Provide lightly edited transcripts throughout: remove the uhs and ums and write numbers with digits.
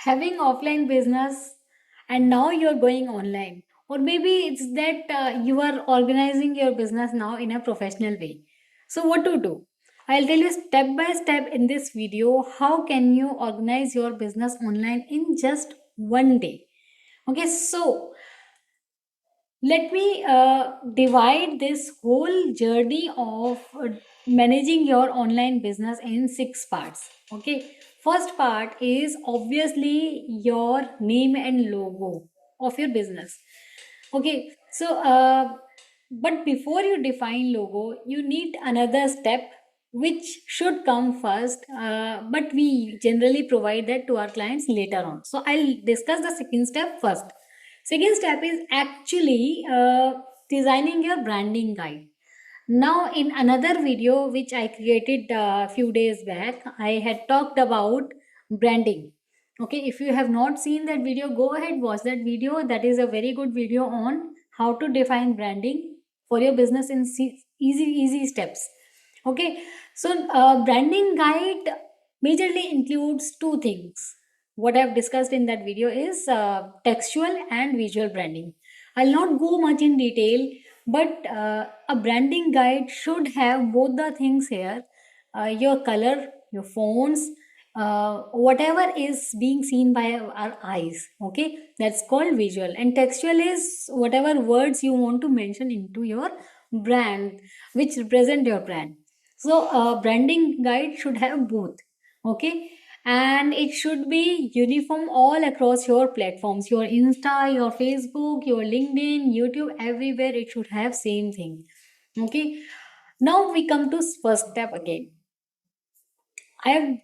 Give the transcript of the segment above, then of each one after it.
having offline business and now you're going online, or maybe it's that you are organizing your business now in a professional way. So what to do? I'll tell you step by step in this video how can you organize your business online in just one day. Okay, so let me divide this whole journey of managing your online business in six parts. Okay, first part is obviously your name and logo of your business. Okay, so but before you define logo, you need another step which should come first, but we generally provide that to our clients later on. So I'll discuss the second step first. Second step is actually designing your branding guide. Now, in another video which I created a few days back, I had talked about branding. Okay, if you have not seen that video, go ahead, watch that video. That is a very good video on how to define branding for your business in easy steps. Okay, so branding guide majorly includes two things. What I've discussed in that video is textual and visual branding. I'll not go much in detail, but a branding guide should have both the things here, your color, your fonts, whatever is being seen by our eyes. Okay, that's called visual, and textual is whatever words you want to mention into your brand, which represent your brand. So, branding guide should have both. Okay, and it should be uniform all across your platforms, your Insta, your Facebook, your LinkedIn, YouTube, everywhere it should have same thing. Okay, now we come to first step again. I have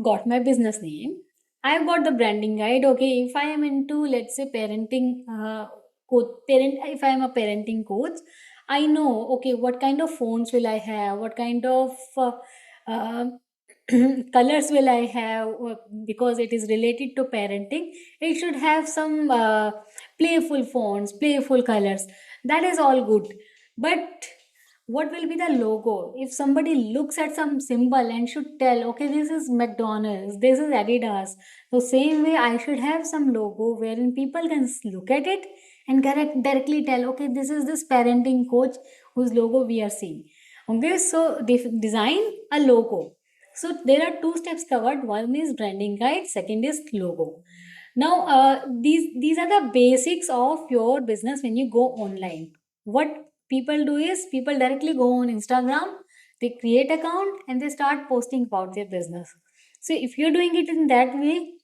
got my business name. I've got the branding guide. Okay, if I am into, let's say, parenting, if I am a parenting coach, I know, okay, what kind of phones will I have, what kind of uh, colors will I have, because it is related to parenting. It should have some playful fonts, playful colors. That is all good. But what will be the logo? If somebody looks at some symbol and should tell, okay, this is McDonald's, this is Adidas, so same way I should have some logo wherein people can look at it and directly tell, okay, this is this parenting coach whose logo we are seeing. Okay, so design a logo. So there are two steps covered. One is branding guide, second is logo. Now, these are the basics of your business when you go online. What people do is people directly go on Instagram, they create account and they start posting about their business. So if you're doing it in that way,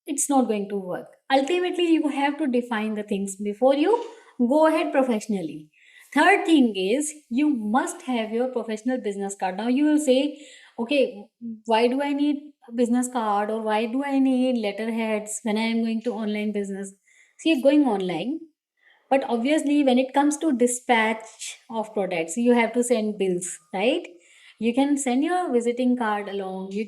it's not going to work. Ultimately, you have to define the things before you go ahead professionally. Third thing is you must have your professional business card. Now you will say, okay, why do I need a business card or why do I need letterheads when I am going to online business? See, you're going online, but obviously, when it comes to dispatch of products, you have to send bills, right? You can send your visiting card along. You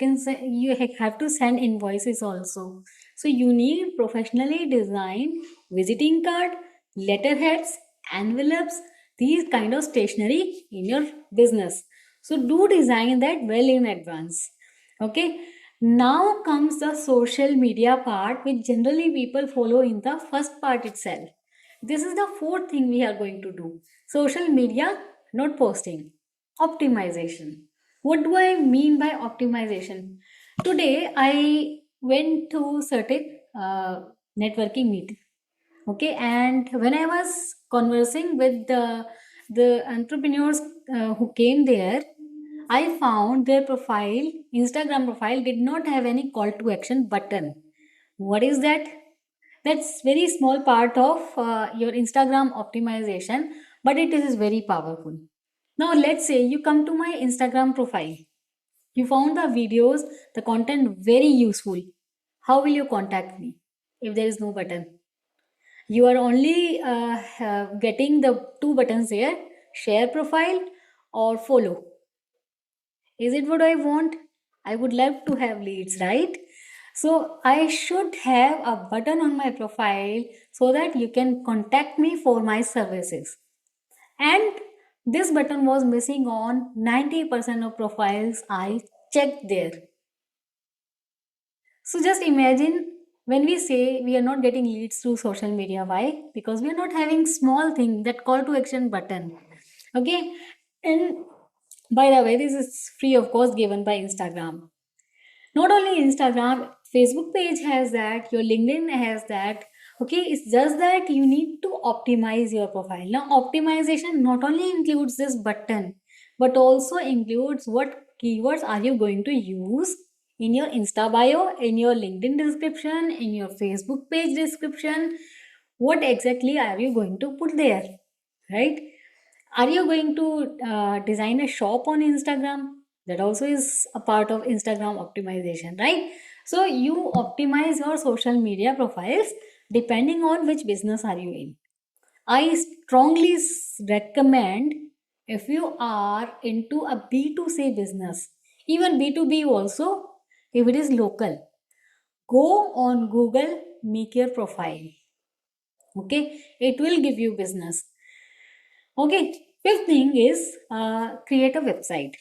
have to send invoices also. So you need professionally designed visiting card, letterheads, envelopes, these kind of stationery in your business. So do design that well in advance. Okay. Now comes the social media part, which generally people follow in the first part itself. This is the fourth thing we are going to do. Social media, not posting. Optimization. What do I mean by optimization? Today, I went to certain networking meeting. Okay, and when I was conversing with the entrepreneurs who came there, I found their profile, Instagram profile, did not have any call to action button. What is that? That's very small part of your Instagram optimization, but it is very powerful. Now let's say you come to my Instagram profile. You found the videos, the content very useful. How will you contact me if there is no button? You are only getting the two buttons here, share profile or follow. Is it what I want? I would love to have leads, right? So I should have a button on my profile so that you can contact me for my services. And this button was missing on 90% of profiles I checked there. So just imagine when we say we are not getting leads through social media, why? Because we are not having small thing, that call to action button. Okay. And by the way, this is free of course given by Instagram. Not only Instagram, Facebook page has that, your LinkedIn has that. Okay, it's just that you need to optimize your profile. Now optimization not only includes this button, but also includes what keywords are you going to use in your Insta bio, in your LinkedIn description, in your Facebook page description. What exactly are you going to put there, right? Are you going to design a shop on Instagram? That also is a part of Instagram optimization, right? So you optimize your social media profiles depending on which business are you in. I strongly recommend, if you are into a B2C business, even B2B also, if it is local, go on Google, make your profile. Okay, it will give you business. Okay, fifth thing is create a website.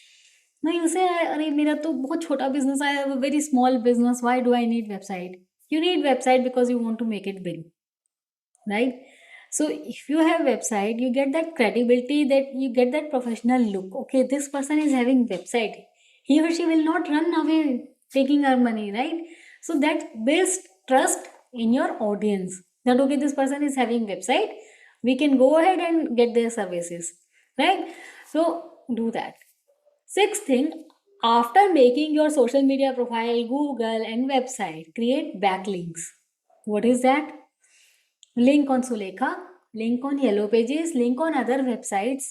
Now you say, अरे मेरा तो बहुत छोटा business, I have a very small business. Why do I need website? You need website because you want to make it big, right? So if you have website, you get that credibility, that you get that professional look. Okay, this person is having website. He or she will not run away taking our money, right? So that builds trust in your audience. That okay, this person is having website. We can go ahead and get their services, right? So do that. Sixth thing, after making your social media profile, Google and website, create backlinks. What is that? Link on Sulekha, link on Yellow Pages, link on other websites.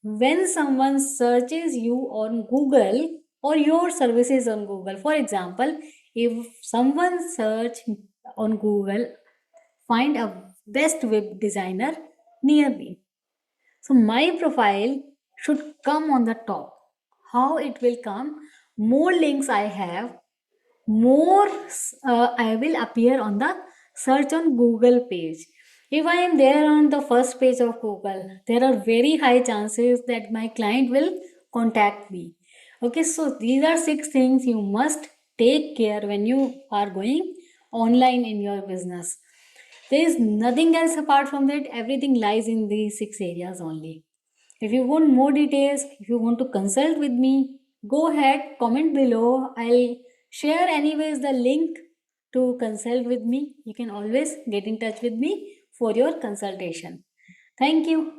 When someone searches you on Google or your services on Google, for example, if someone search on Google, find a best web designer near me. So my profile should come on the top. How it will come? More links I have, more I will appear on the search on Google page. If I am there on the first page of Google, there are very high chances that my client will contact me. Okay, so these are six things you must take care when you are going online in your business. There is nothing else apart from that. Everything lies in these six areas only. If you want more details, if you want to consult with me, go ahead, comment below. I'll share anyways the link to consult with me. You can always get in touch with me for your consultation. Thank you.